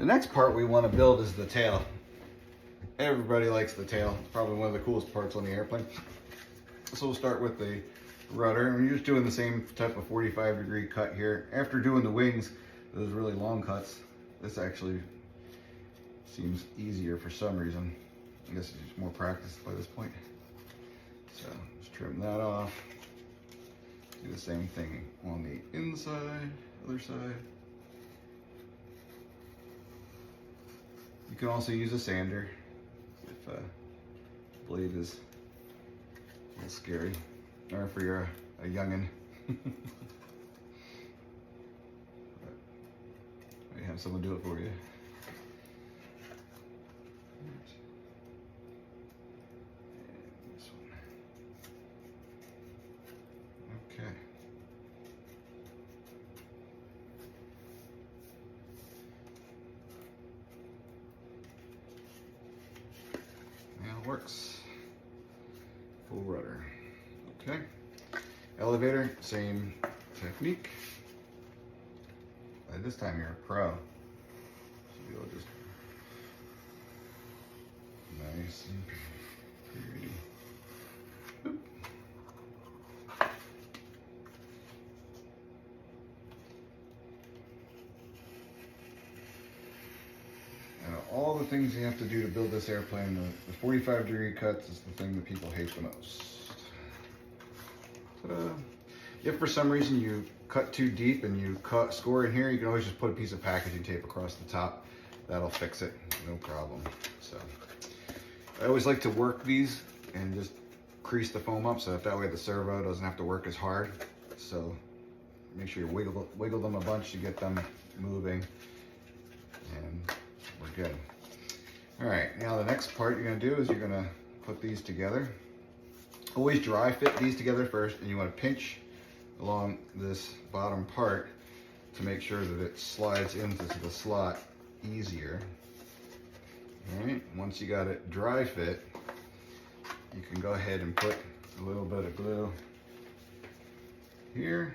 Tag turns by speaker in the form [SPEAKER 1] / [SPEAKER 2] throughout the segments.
[SPEAKER 1] The next part we want to build is the tail. Everybody likes the tail. It's probably one of the coolest parts on the airplane. So we'll start with the rudder. We're just doing the same type of 45-degree cut here. After doing the wings, those really long cuts, this actually seems easier for some reason. I guess it's just more practice by this point. So just trim that off. Do the same thing on the inside, other side. You can also use a sander if blade is a little scary, or if you're a youngin'. You have someone do it for you. And this one. Okay. Now it works. Full rudder. Okay. Elevator, same technique. By this time you're a pro. So you'll just nice and pretty. Boop. Now all the things you have to do to build this airplane, the 45-degree cuts is the thing that people hate the most. Ta-da. If for some reason you cut too deep and you score in here, you can always just put a piece of packaging tape across the top. That'll fix it, no problem. So I always like to work these and just crease the foam up so that way the servo doesn't have to work as hard. So make sure you wiggle them a bunch to get them moving, and we're good. All right, now the next part you're gonna do is you're gonna put these together. Always dry fit these together first, and you want to pinch along this bottom part to make sure that it slides into the slot easier. All right, once you got it dry fit, you can go ahead and put a little bit of glue here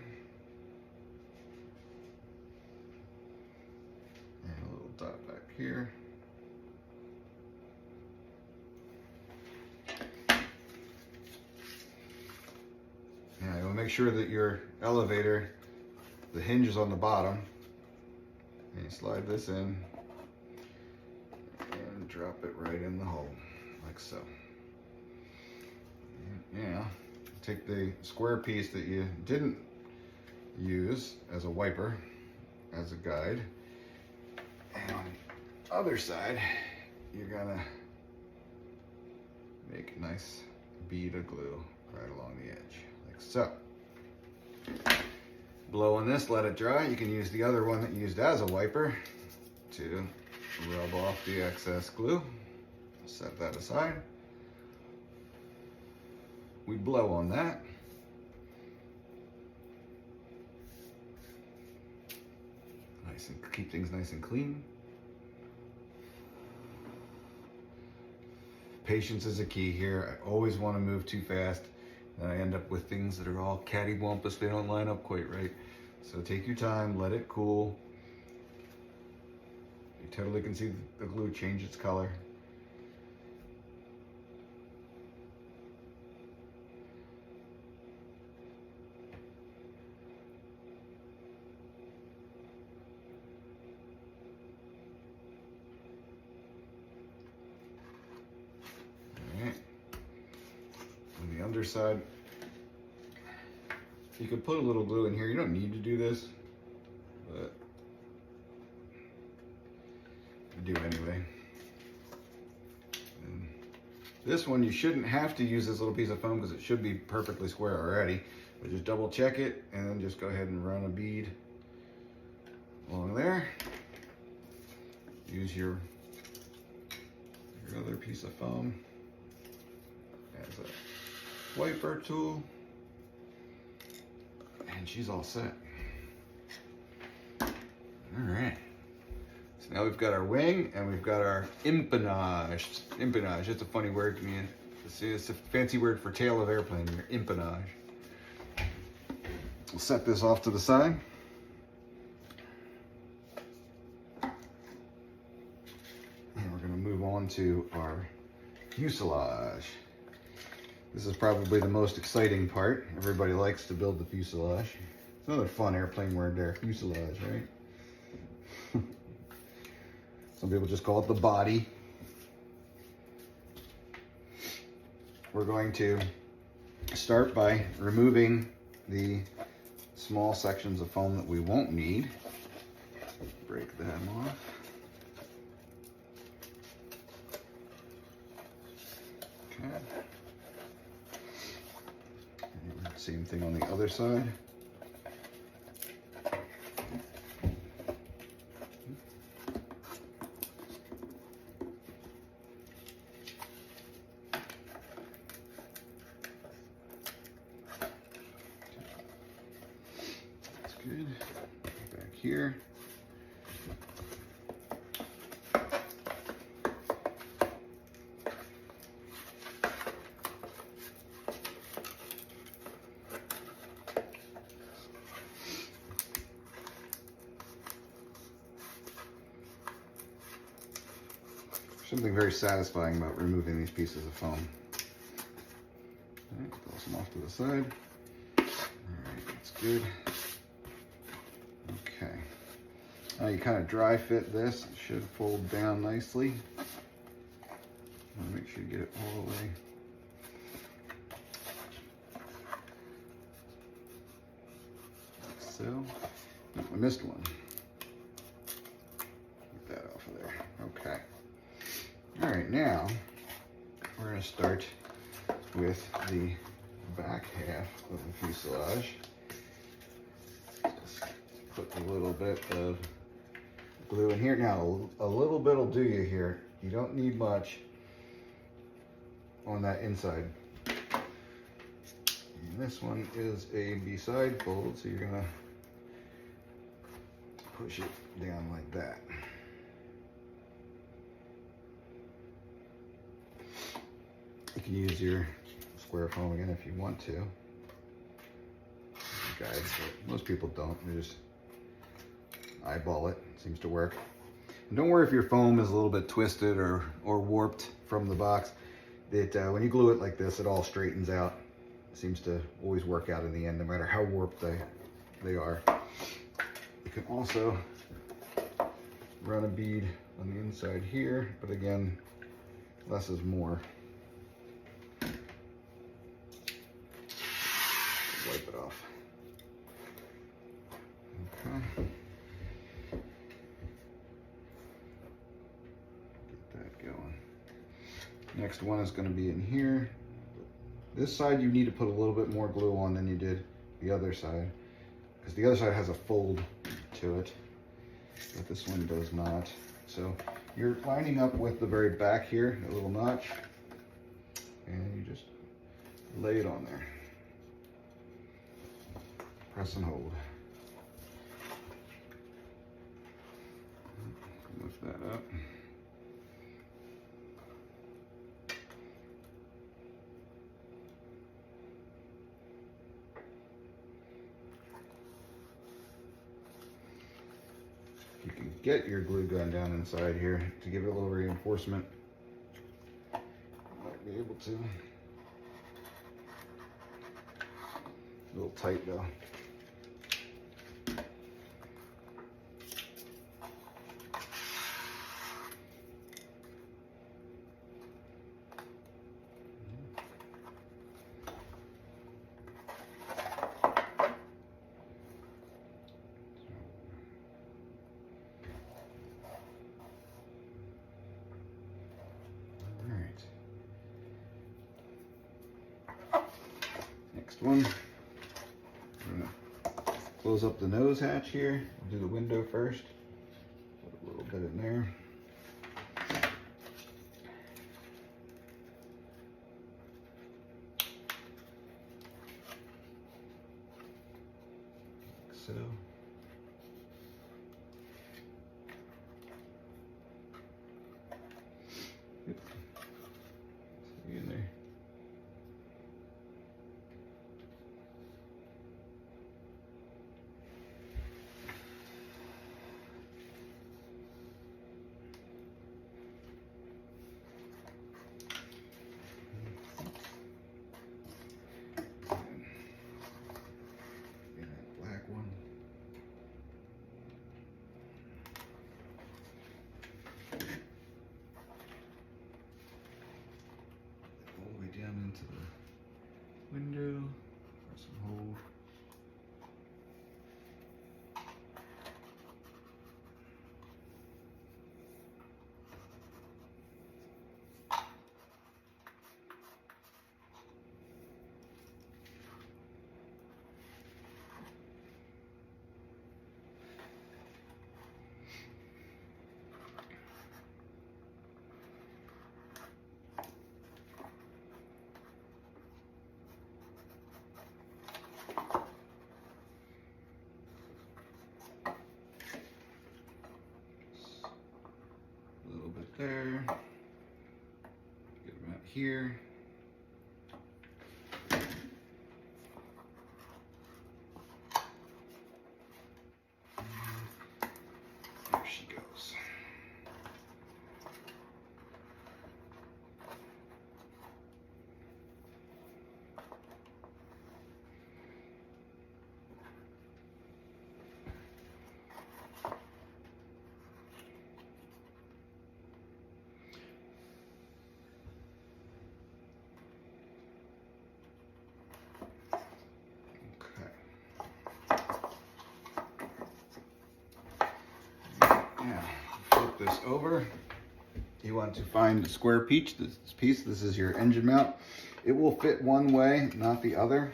[SPEAKER 1] and a little dot back here. Now you'll make sure that your elevator, the hinge is on the bottom, and you slide this in and drop it right in the hole, like so. Yeah, take the square piece that you didn't use as a wiper, as a guide, and on the other side, you're gonna make a nice bead of glue right along the edge. So, blow on this, let it dry. You can use the other one that you used as a wiper to rub off the excess glue. Set that aside. We blow on that. Nice and keep things nice and clean. Patience is a key here. I always want to move too fast. And I end up with things that are all cattywampus. They don't line up quite right. So take your time, let it cool. You totally can see the glue change its color. Underside, you could put a little glue in here. You don't need to do this, but I do anyway. And this one, you shouldn't have to use this little piece of foam because it should be perfectly square already, but just double check it and then just go ahead and run a bead along there. Use your other piece of foam as a wiper tool, and she's all set. All right, so now we've got our wing and we've got our empennage. Empennage, it's a funny word to me. It's a fancy word for tail of airplane, your empennage. We'll set this off to the side. onto our fuselage. This is probably the most exciting part. Everybody likes to build the fuselage. It's another fun airplane word there, fuselage, right? Some people just call it the body. We're going to start by removing the small sections of foam that we won't need. Break that off. Okay. Same thing on the other side. That's good. Back here. Something very satisfying about removing these pieces of foam. All right, toss them off to the side. All right, that's good. Okay. Now you kind of dry fit this. It should fold down nicely. Make sure you get it all the way. Like so. Oh, I missed one. Get that off of there. Okay. All right, now we're going to start with the back half of the fuselage. Just put a little bit of glue in here. Now, a little bit will do you here. You don't need much on that inside. And this one is a B-side fold, so you're going to push it down like that. You can use your square foam again if you want to, guys, but most people don't. They just eyeball it. It seems to work. And don't worry if your foam is a little bit twisted or warped from the box. When you glue it like this, it all straightens out. It seems to always work out in the end, no matter how warped they are. You can also run a bead on the inside here, but again, less is more. Wipe it off. Okay. Get that going. Next one is going to be in here. This side you need to put a little bit more glue on than you did the other side, because the other side has a fold to it, but this one does not. So you're lining up with the very back here, a little notch, and you just lay it on there. Press and hold. Lift that up. You can get your glue gun down inside here to give it a little reinforcement. You might be able to. A little tight though. Next one, I'm gonna close up the nose hatch here. We'll do the window first. Put a little bit in there. Like so. Yep. See in there. here. There she goes. Flip this over. You want to find the square piece. This is your engine mount. It will fit one way, not the other.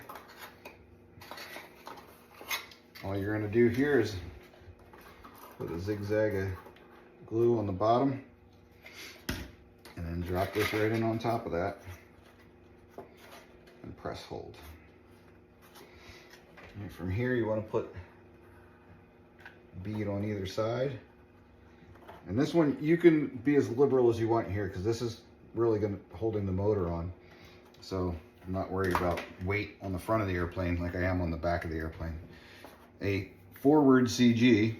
[SPEAKER 1] All you're going to do here is put a zigzag of glue on the bottom and then drop this right in on top of that and press hold. And from here you want to put a bead on either side. And this one, you can be as liberal as you want here because this is really going to holding the motor on. So I'm not worried about weight on the front of the airplane like I am on the back of the airplane. A forward CG,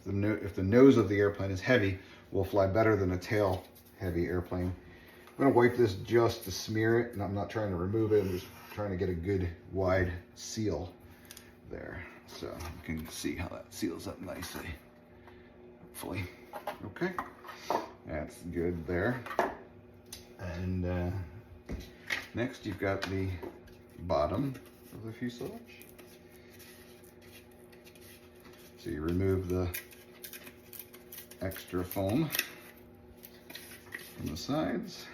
[SPEAKER 1] if the nose of the airplane is heavy, will fly better than a tail heavy airplane. I'm going to wipe this just to smear it, and I'm not trying to remove it. I'm just trying to get a good wide seal there. So you can see how that seals up nicely, hopefully. Okay, that's good there. And next you've got the bottom of the fuselage. So you remove the extra foam from the sides.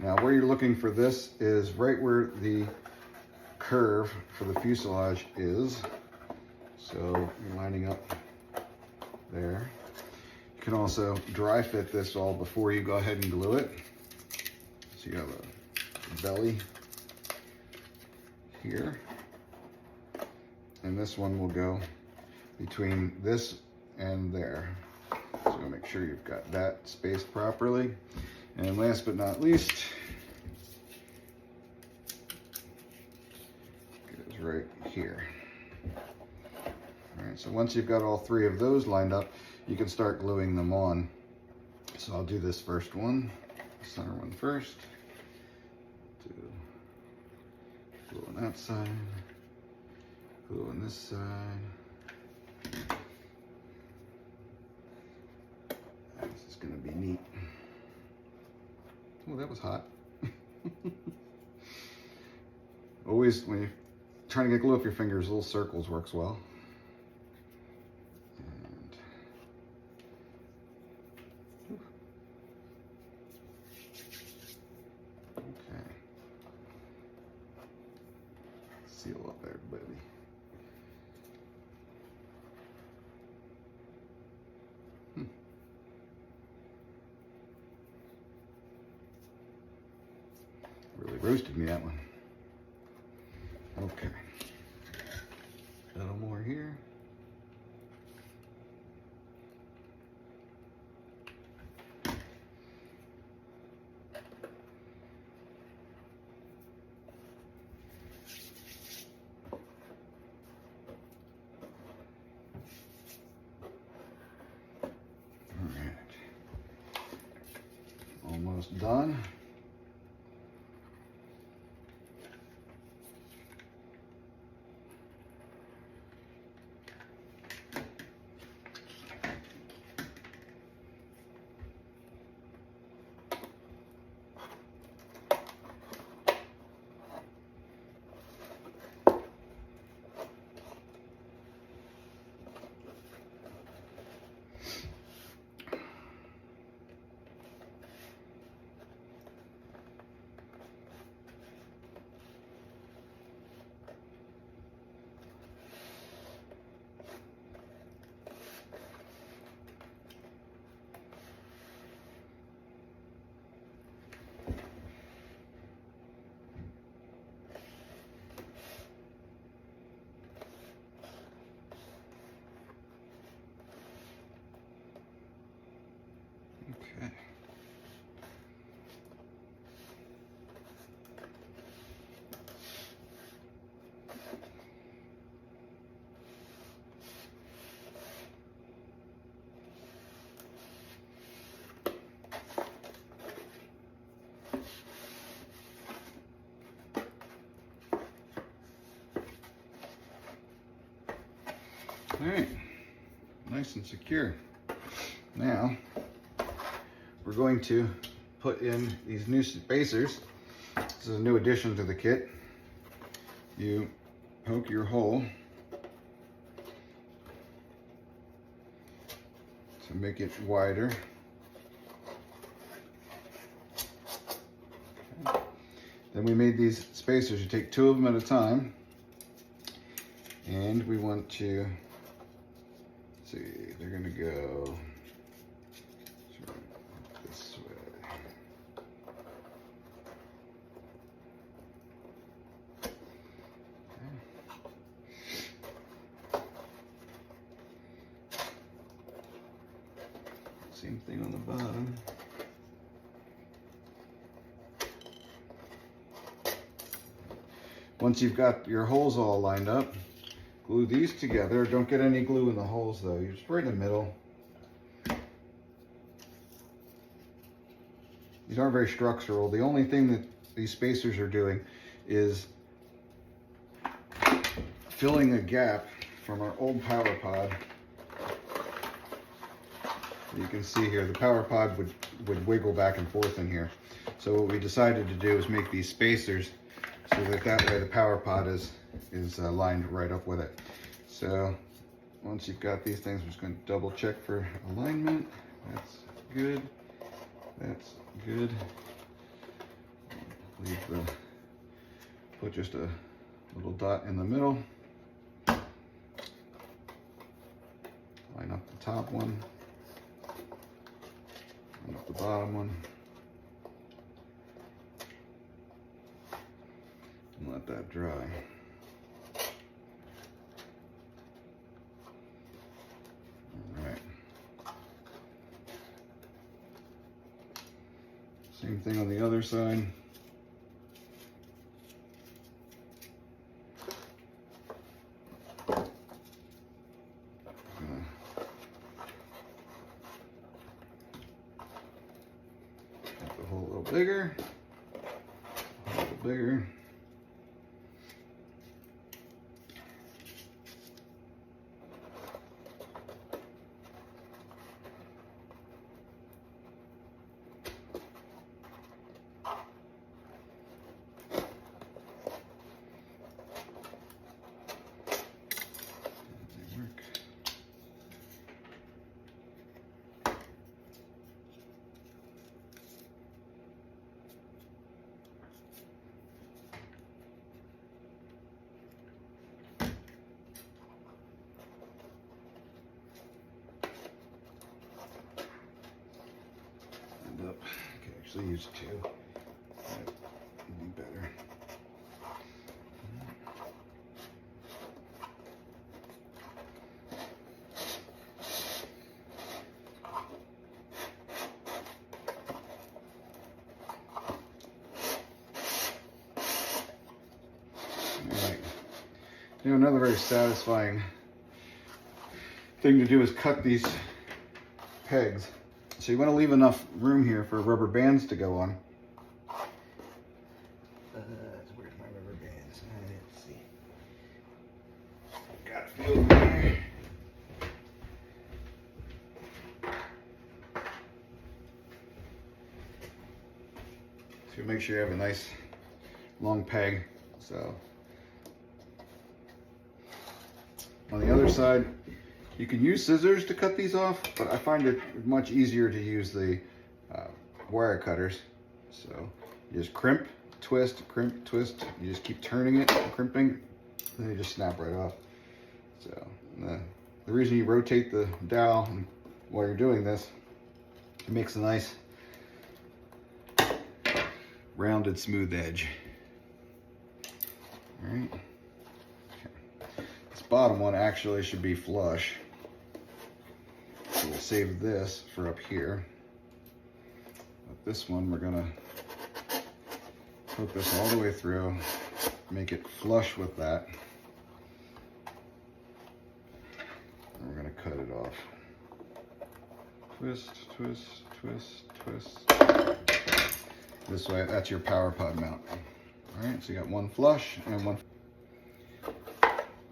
[SPEAKER 1] Now where you're looking for this is right where the curve for the fuselage is. So you're lining up there. You can also dry fit this all before you go ahead and glue it. So you have a belly here. And this one will go between this and there. So make sure you've got that spaced properly. And last but not least, goes right here. All right, so once you've got all three of those lined up, you can start gluing them on. So I'll do this first one, center one first. Do glue on that side, glue on this side. This is going to be neat. Oh, that was hot. Always, when you're trying to get glue off your fingers, little circles works well. And okay. Seal up there, baby. Really roasted me, that one. Okay. A little more here. All right. Almost done. Okay. All right, nice and secure. Now, we're going to put in these new spacers. This is a new addition to the kit. You poke your hole to make it wider. Okay. Then we made these spacers. You take 2 of them at a time. And we want to, let's see, they're gonna go this way. Same thing on the bottom. Once you've got your holes all lined up, glue these together. Don't get any glue in the holes though. You're just right in the middle. These aren't very structural. The only thing that these spacers are doing is filling a gap from our old power pod. You can see here, the power pod would wiggle back and forth in here. So what we decided to do is make these spacers so that way the power pod is lined right up with it. So once you've got these things, we're just going to double check for alignment. That's good. That's good. Put just a little dot in the middle. Line up the top one. Line up the bottom one. And let that dry. Alright. Same thing on the other side. Make the hole a little bigger. A little bigger. Up. I can actually use 2. That would be better. Alright. Now another very satisfying thing to do is cut these pegs. So you want to leave enough room here for rubber bands to go on. Where's my rubber bands? Let's see. Got a few of them here. So make sure you have a nice long peg. So on the other side, you can use scissors to cut these off, but I find it much easier to use the wire cutters. So you just crimp, twist, you just keep turning it, crimping, and they just snap right off. So the reason you rotate the dowel while you're doing this, it makes a nice rounded, smooth edge. All right. Okay. This bottom one actually should be flush. So we'll save this for up here. With this one, we're gonna poke this all the way through, make it flush with that. And we're gonna cut it off. Twist, twist, twist, twist. This way, that's your power pod mount. All right, so you got one flush and one.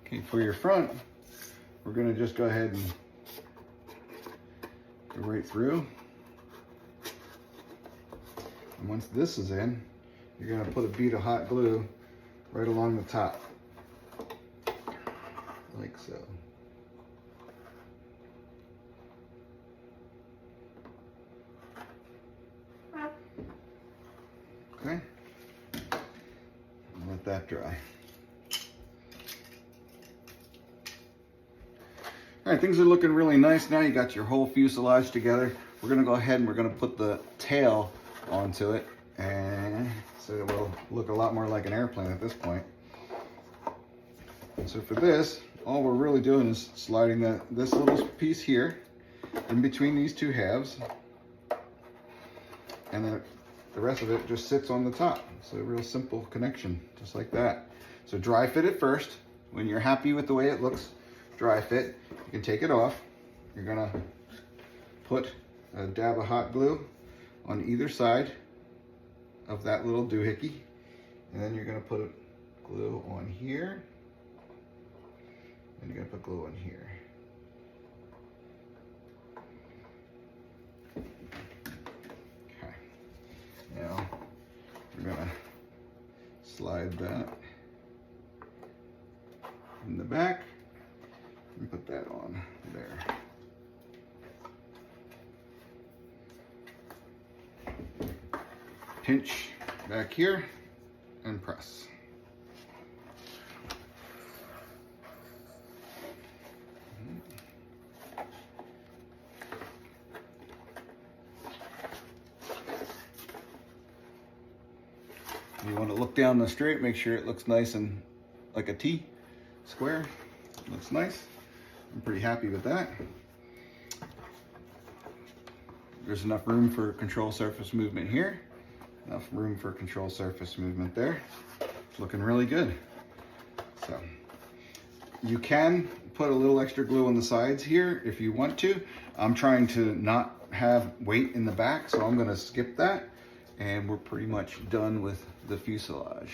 [SPEAKER 1] Okay, for your front, we're gonna just go ahead and go right through. And once this is in, you're gonna put a bead of hot glue right along the top, like so. Okay, and let that dry. All right, things are looking really nice now. You got your whole fuselage together. We're gonna go ahead and we're gonna put the tail onto it, and so it will look a lot more like an airplane at this point. And so for this, all we're really doing is sliding this little piece here in between these two halves, and then the rest of it just sits on the top. So a real simple connection, just like that. So dry fit it first. When you're happy with the way it looks, dry fit, you can take it off. You're gonna put a dab of hot glue on either side of that little doohickey, and then you're gonna put glue on here, and you're gonna put glue on here. Okay. Now we're gonna slide that in the back and put that on there. Pinch back here and press. You want to look down the straight, make sure it looks nice and like a T square. Looks nice. I'm pretty happy with that. There's enough room for control surface movement here. Enough room for control surface movement there. It's looking really good. So you can put a little extra glue on the sides here if you want to. I'm trying to not have weight in the back, so I'm gonna skip that. And we're pretty much done with the fuselage.